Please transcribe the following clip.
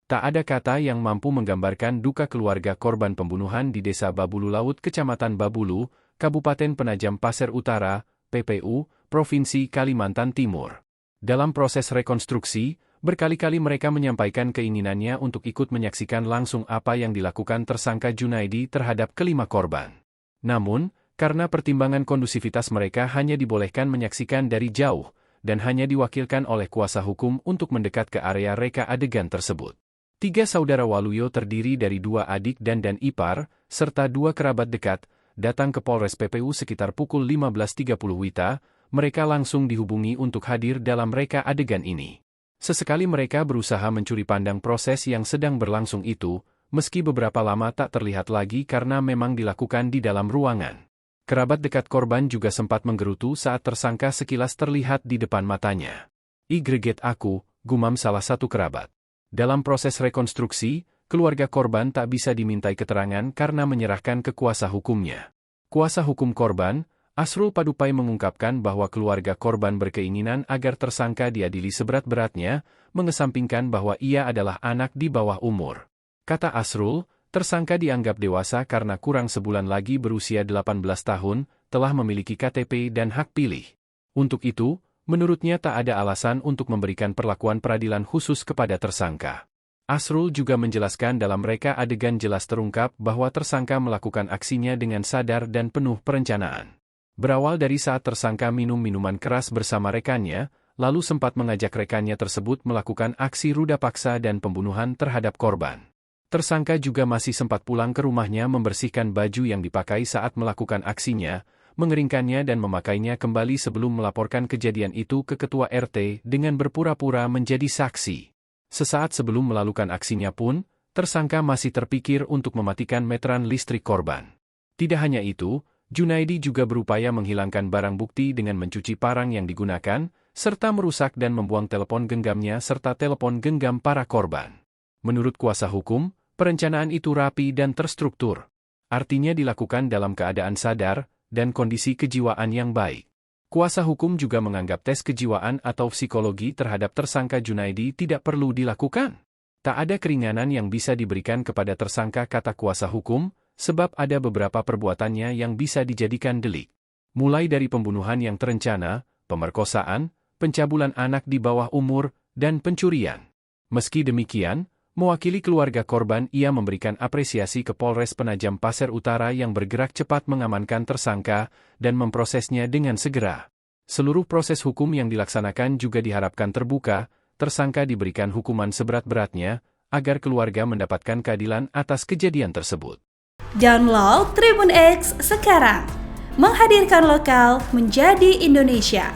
Tak ada kata yang mampu menggambarkan duka keluarga korban pembunuhan di Desa Babulu Laut, Kecamatan Babulu, Kabupaten Penajam Pasir Utara, PPU, Provinsi Kalimantan Timur. Dalam proses rekonstruksi, berkali-kali mereka menyampaikan keinginannya untuk ikut menyaksikan langsung apa yang dilakukan tersangka Junaidi terhadap kelima korban. Namun, karena pertimbangan kondusivitas mereka hanya dibolehkan menyaksikan dari jauh, dan hanya diwakilkan oleh kuasa hukum untuk mendekat ke area reka adegan tersebut. 3 saudara Waluyo terdiri dari 2 adik dan ipar, serta 2 kerabat dekat, datang ke Polres PPU sekitar pukul 15.30 WITA, mereka langsung dihubungi untuk hadir dalam reka adegan ini. Sesekali mereka berusaha mencuri pandang proses yang sedang berlangsung itu, meski beberapa lama tak terlihat lagi karena memang dilakukan di dalam ruangan. Kerabat dekat korban juga sempat menggerutu saat tersangka sekilas terlihat di depan matanya. "I greget aku," gumam salah satu kerabat. Dalam proses rekonstruksi, keluarga korban tak bisa dimintai keterangan karena menyerahkan ke kuasa hukumnya. Kuasa hukum korban, Asrul Padupai, mengungkapkan bahwa keluarga korban berkeinginan agar tersangka diadili seberat-beratnya, mengesampingkan bahwa ia adalah anak di bawah umur. Kata Asrul, tersangka dianggap dewasa karena kurang sebulan lagi berusia 18 tahun, telah memiliki KTP dan hak pilih. Untuk itu, menurutnya tak ada alasan untuk memberikan perlakuan peradilan khusus kepada tersangka. Asrul juga menjelaskan dalam reka adegan jelas terungkap bahwa tersangka melakukan aksinya dengan sadar dan penuh perencanaan. Berawal dari saat tersangka minum minuman keras bersama rekannya, lalu sempat mengajak rekannya tersebut melakukan aksi ruda paksa dan pembunuhan terhadap korban. Tersangka juga masih sempat pulang ke rumahnya membersihkan baju yang dipakai saat melakukan aksinya, mengeringkannya dan memakainya kembali sebelum melaporkan kejadian itu ke ketua RT dengan berpura-pura menjadi saksi. Sesaat sebelum melakukan aksinya pun, tersangka masih terpikir untuk mematikan meteran listrik korban. Tidak hanya itu, Junaidi juga berupaya menghilangkan barang bukti dengan mencuci parang yang digunakan, serta merusak dan membuang telepon genggamnya serta telepon genggam para korban. Menurut kuasa hukum, perencanaan itu rapi dan terstruktur. Artinya dilakukan dalam keadaan sadar dan kondisi kejiwaan yang baik. Kuasa hukum juga menganggap tes kejiwaan atau psikologi terhadap tersangka Junaidi tidak perlu dilakukan. Tak ada keringanan yang bisa diberikan kepada tersangka, kata kuasa hukum, sebab ada beberapa perbuatannya yang bisa dijadikan delik. Mulai dari pembunuhan yang terencana, pemerkosaan, pencabulan anak di bawah umur, dan pencurian. Meski demikian, mewakili keluarga korban, ia memberikan apresiasi ke Polres Penajam Pasir Utara yang bergerak cepat mengamankan tersangka dan memprosesnya dengan segera. Seluruh proses hukum yang dilaksanakan juga diharapkan terbuka, tersangka diberikan hukuman seberat-beratnya, agar keluarga mendapatkan keadilan atas kejadian tersebut. Download Tribun X sekarang, menghadirkan lokal menjadi Indonesia.